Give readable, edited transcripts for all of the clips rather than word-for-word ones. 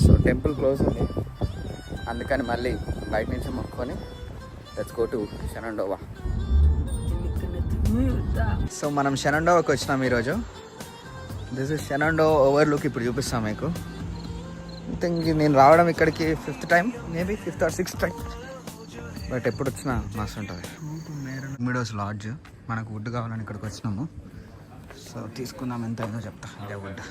So temple close ఉంది, అందుకని మళ్ళీ బయట నుంచి మొక్కుకొని let's go to Shenandoah. So మనం షెనండోవాకి వచ్చినాం ఈరోజు. This is Shenandoah overlook. ఇప్పుడు చూపిస్తాం మీకు. థింక్ నేను రావడం ఇక్కడికి 5th time, maybe 5th or 6th time, but ఎప్పుడు వచ్చినా మస్తు ఉంటుంది. Meadows LADS. మనకు వుడ్ కావాలని ఇక్కడికి వచ్చినాము. సో తీసుకుందాం, ఎంత అయిందో చెప్తా. ఇదే వుడ్.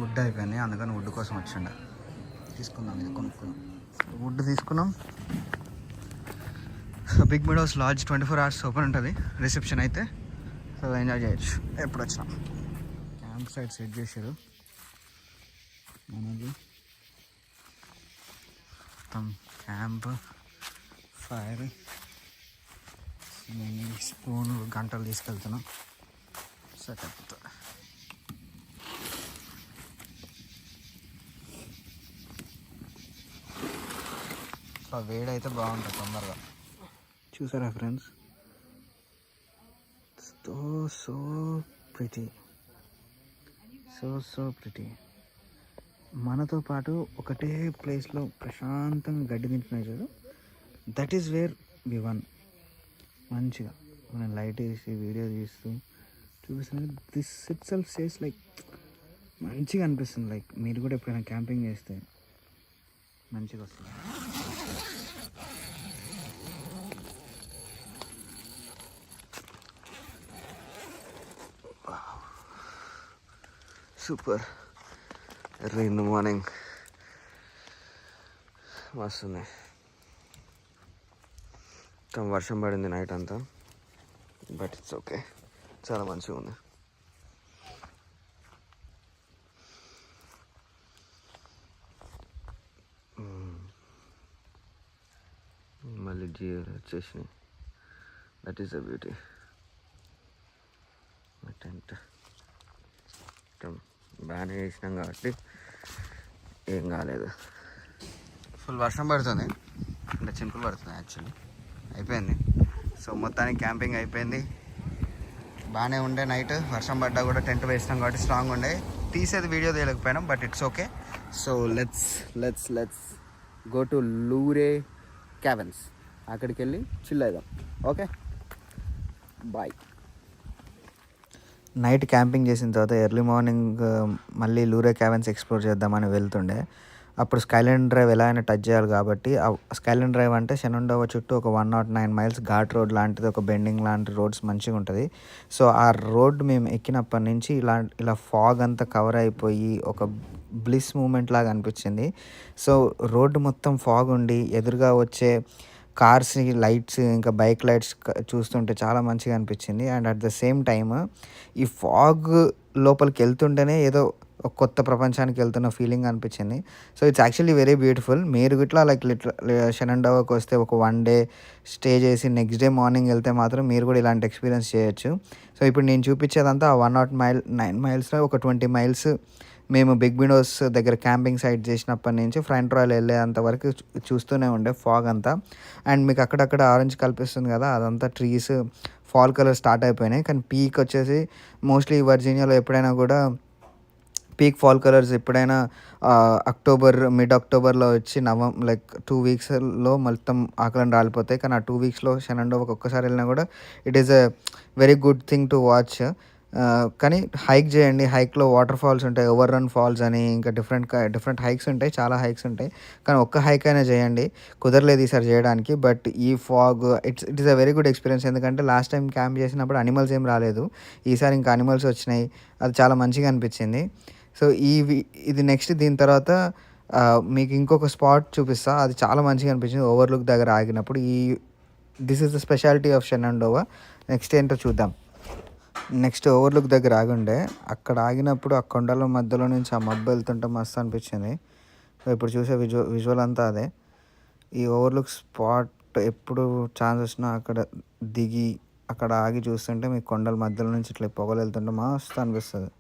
వుడ్ అయిపోయింది, అందుకని వుడ్ కోసం వచ్చిండ. తీసుకుందాం, ఇది కొనుక్కున్నాం. వుడ్ తీసుకున్నాం. Big meadows lodge 24 hours open ఉంటుంది. రిసెప్షన్ అయితే సో ఎంజాయ్ చేయొచ్చు. ఎప్పుడు వచ్చినాం. క్యాంప్ సైట్ సెట్ చేశారు మనది. మొత్తం క్యాంప్, ఫైర్, స్పూన్, గంటలు తీసుకెళ్తున్నాం. సెటప్. వేడైతే బాగుంటుంది తొందరగా. చూసారా friends, so pretty, so pretty. మనతో పాటు ఒకటే ప్లేస్లో ప్రశాంతంగా గడ్డి తింటున్నాయి చూడు, that is where V one. మంచిగా మనం లైట్ వేసి వీడియో తీస్తూ చూపిస్తున్నాం. This it self says like మంచిగా అనిపిస్తుంది. లైక్ మీరు కూడా ఎప్పుడైనా క్యాంపింగ్ చేస్తే మంచిగా వస్తుంది. Super. Early in the morning వస్తుంది. వర్షం పడింది నైట్ అంతా, బట్ ఇట్స్ ఓకే. చాలా మంచిగా ఉంది. మళ్ళీ జియర్ వచ్చేసినాయి. That is the beauty. Tent బాగానే వేసినాం కాబట్టి ఏం కాలేదు. ఫుల్ వర్షం పడుతుంది, అంటే చినుకులు పడుతుంది యాక్చువల్లీ. అయిపోయింది. సో మొత్తానికి క్యాంపింగ్ అయిపోయింది. బాగానే ఉండే. నైట్ వర్షం పడ్డా కూడా టెంట్ వేసినాం కాబట్టి స్ట్రాంగ్ ఉండే. తీసేది వీడియో తీయలేకపోయినాం, but it's okay. So let's go to Lure cabins. అక్కడికి వెళ్ళి చిల్ అవుదాం. Okay, bye. నైట్ క్యాంపింగ్ చేసిన తర్వాత ఎర్లీ మార్నింగ్ మళ్ళీ లూరే క్యాబిన్స్ ఎక్స్ప్లోర్ చేద్దామని వెళ్తుండే. అప్పుడు స్కైలైన్ డ్రైవ్ ఎలా అయినా టచ్ చేయాలి కాబట్టి, ఆ స్కైలైన్ డ్రైవ్ అంటే షెనండోవా చుట్టూ ఒక 109 miles ఘాట్ రోడ్ లాంటిది, ఒక బెండింగ్ లాంటి రోడ్స్ మంచిగా ఉంటుంది. సో ఆ రోడ్ మేము ఎక్కినప్పటి నుంచి ఇలా ఫాగ్ అంతా కవర్ అయిపోయి ఒక బ్లిస్ మూమెంట్ లాగా అనిపించింది. సో రోడ్డు మొత్తం ఫాగ్ ఉండి ఎదురుగా వచ్చే కార్స్ లైట్స్, ఇంకా బైక్ లైట్స్ చూస్తుంటే చాలా మంచిగా అనిపించింది. And at the same time ఈ ఫాగ్ లోపలికి వెళ్తుంటేనే ఏదో ఒక కొత్త ప్రపంచానికి వెళ్తున్న ఫీలింగ్ అనిపించింది. So it's actually very beautiful. మీరు ఇట్లా షెనండోవాకి వస్తే ఒక 1 day స్టే చేసి నెక్స్ట్ డే మార్నింగ్ వెళ్తే మాత్రం మీరు కూడా ఇలాంటి ఎక్స్పీరియన్స్ చేయొచ్చు. సో ఇప్పుడు నేను చూపించేదంతా 109 milesలో ఒక 20 miles మేము బిగ్ మిడోస్ దగ్గర క్యాంపింగ్ సైట్ చేసినప్పటి నుంచి ఫ్రంట్ రాయల్ వెళ్ళేంత వరకు చూస్తూనే ఉండే ఫాగ్ అంతా. అండ్ మీకు అక్కడక్కడ ఆరెంజ్ కల్పిస్తుంది కదా, అదంతా ట్రీస్ ఫాల్ కలర్ స్టార్ట్ అయిపోయినాయి. కానీ పీక్ వచ్చేసి మోస్ట్లీ వర్జీనియాలో ఎప్పుడైనా కూడా పీక్ ఫాల్ కలర్స్ ఎప్పుడైనా మిడ్ అక్టోబర్లో వచ్చి లైక్ 2 weeksలో మొత్తం ఆకులను రాలిపోతాయి. కానీ ఆ 2 weeksలో షెనండోవాకి ఒక్కసారి వెళ్ళినా కూడా it is a very good thing to watch. కానీ హైక్ చేయండి. హైక్లో వాటర్ ఫాల్స్ ఉంటాయి, ఓవర్ రన్ ఫాల్స్ అని, ఇంకా డిఫరెంట్ హైక్స్ ఉంటాయి, చాలా హైక్స్ ఉంటాయి. కానీ ఒక్క హైక్ అయినా చేయండి. కుదరలేదు ఈసారి చేయడానికి, బట్ ఈ fog it is a very good experience. ఎందుకంటే లాస్ట్ టైం క్యాంప్ చేసినప్పుడు అనిమల్స్ ఏం రాలేదు, ఈసారి ఇంకా అనిమల్స్ వచ్చినాయి. అది చాలా మంచిగా అనిపించింది. సో ఇది నెక్స్ట్ దీని తర్వాత మీకు ఇంకొక స్పాట్ చూపిస్తా, అది చాలా మంచిగా అనిపించింది. ఓవర్లుక్ దగ్గర ఆగినప్పుడు this is the speciality of Shenandoah. Next ఏంటో చూద్దాం. నెక్స్ట్ ఓవర్లుక్ దగ్గర ఆగుండే, అక్కడ ఆగినప్పుడు ఆ కొండల మధ్యలో నుంచి ఆ మబ్బు వెళ్తుంటే మస్తు అనిపించింది. సో ఇప్పుడు చూసే విజువల్ అంతా అదే. ఈ ఓవర్లుక్ స్పాట్ ఎప్పుడు ఛాన్స్ వచ్చినా అక్కడ దిగి అక్కడ ఆగి చూస్తుంటే మీకు కొండల మధ్యలో నుంచి ఇట్లా పొగలు వెళ్తుంటే మస్తు అనిపిస్తుంది.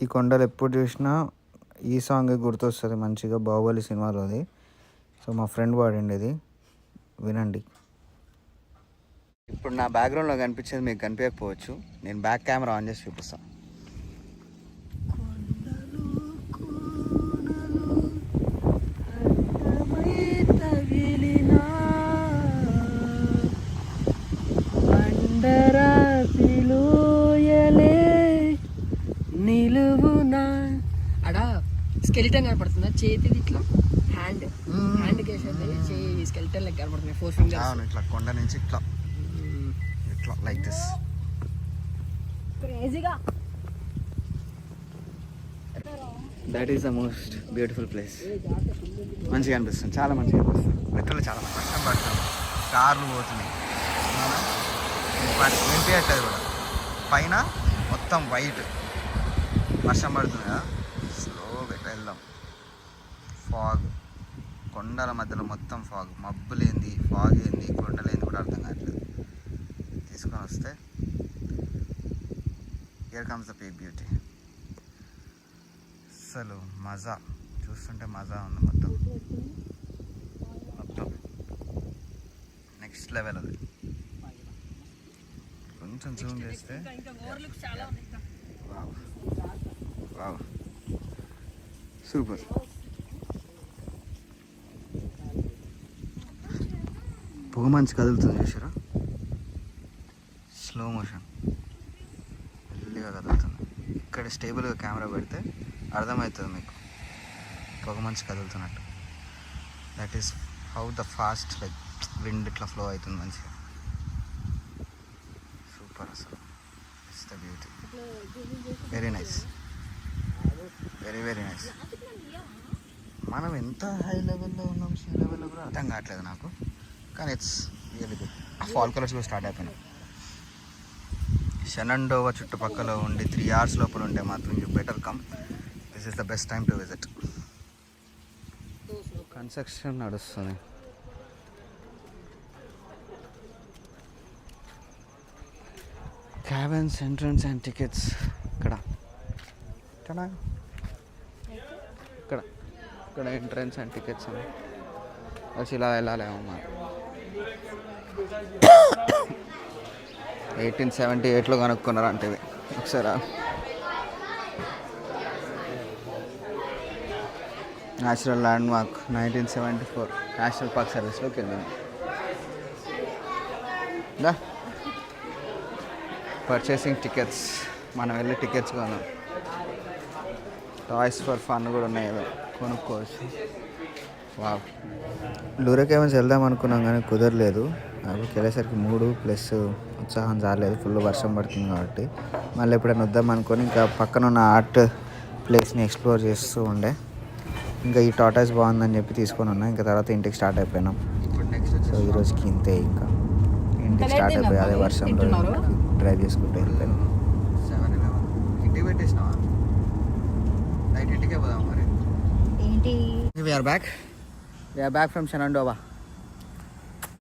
ఈ కొండలు ఎప్పుడు చూసినా ఈ సాంగ్ గుర్తొస్తుంది మంచిగా, బాహుబలి సినిమాలోది. సో మా ఫ్రెండ్ పాడిండేది, వినండి. ఇప్పుడు నా బ్యాక్గ్రౌండ్లో కనిపించేది మీకు కనిపించకపోవచ్చు. నేను బ్యాక్ కెమెరా ఆన్ చేసి చూపిస్తాను. అడా స్కెలిటన్ కనపడుతుందా? చేతిది ఇట్లా హ్యాండ్ చేయి స్కెలిటన్ లెక్క కనపడుతుంది. 4 ఫింగర్స్. అవును, ఇట్లా కొండ నుంచి ఇట్లా ఇట్లా లైక్ దిస్. క్రేజీగా. That is the most beautiful place. మంచిగా అనిపిస్తుంది, చాలా మంచిగా అనిపిస్తుంది. లిటరల్లీ చాలా వర్షం పడుతుంది, కార్లు పోతున్నాయి, వినిపించట్లేదు కూడా. పైన మొత్తం వైట్, వర్షం పడుతుంది కదా, స్లోగా వెళ్దాం. ఫాగ్, కొండల మధ్యలో మొత్తం ఫాగ్, మబ్బులేంది ఫాగ్ ఏంది కొండలేంది కూడా అర్థం కావట్లేదు. తీసుకొని వస్తే here comes the peak beauty. అసలు మజా, చూస్తుంటే మజా ఉంది. మొత్తం మొత్తం నెక్స్ట్ లెవెల్. అది కొంచెం జూమ్ చేస్తే వావ్, సూపర్. పొగ మంచి కదులుతుంది చూసారా, స్లో మోషన్ మెల్లిగా కదులుతుంది. ఇక్కడ స్టేబుల్గా కెమెరా పెడితే అర్థమవుతుంది మీకు పొగ మంచి కదులుతున్నట్టు. That is how the fast like wind ఇట్లా ఫ్లో అవుతుంది మంచిగా. సూపర్ అసలు. It's the beauty. Very nice, very very nice. మనం ఎంత హై లెవెల్లో ఉన్నాం, సీ లెవెల్లో కూడా అర్థం కావట్లేదు నాకు, కానీ it's really good. Fall colours కూడా స్టార్ట్ అయిపోయినాయి. షెనండోవా చుట్టుపక్కల ఉండి 3 hours లోపల ఉంటే మాత్రం you better come. This is the best time to visit. Construction నడుస్తుంది. క్యాబిన్స్ ఎంట్రన్స్ అండ్ టికెట్స్ ఇక్కడ ఇక్కడ ఇక్కడ ఎంట్రన్స్ అండ్ టికెట్స్ అని వచ్చి ఇలా వెళ్ళాలేమో మరి. 1878లో కనుక్కున్నారు అంటే ఇవి. ఒకసారి natural landmark 1974 national park సర్వీస్లోకి వెళ్ళింది. పర్చేసింగ్ టికెట్స్, మనం వెళ్ళి టికెట్స్ కొన్నాం. టాయ్స్ ఫర్ ఫన్ కూడా ఉన్నాయి, కొనుక్కోవచ్చు. వావ్. లూరే కేవన్స్ వెళ్దాం అనుకున్నాం కానీ కుదరలేదు. అక్కడికి వెళ్ళేసరికి 3 ప్లస్ ఉత్సాహం చాలేదు, ఫుల్ వర్షం పడుతుంది కాబట్టి. మళ్ళీ ఎప్పుడైనా వద్దాం అనుకొని ఇంకా పక్కన ఉన్న ఆర్ట్ ప్లేస్ని ఎక్స్ప్లోర్ చేస్తూ ఉండే. ఇంకా ఈ టాటాస్ బాగుందని చెప్పి తీసుకొని ఉన్నా. ఇంకా తర్వాత ఇంటికి స్టార్ట్ అయిపోయినాం. సో ఈరోజుకి ఇంతే, ఇంకా ఇంటికి స్టార్ట్ అయిపోయి అదే వర్షంలో డ్రైవ్ చేసుకుంటూ వెళ్ళిపోయాను. 7-11 ఇంటికి పెట్టేసినావా? నైట్ ఇంటికే పోదాం మరి. ఏంటి? We are back from Shenandoah.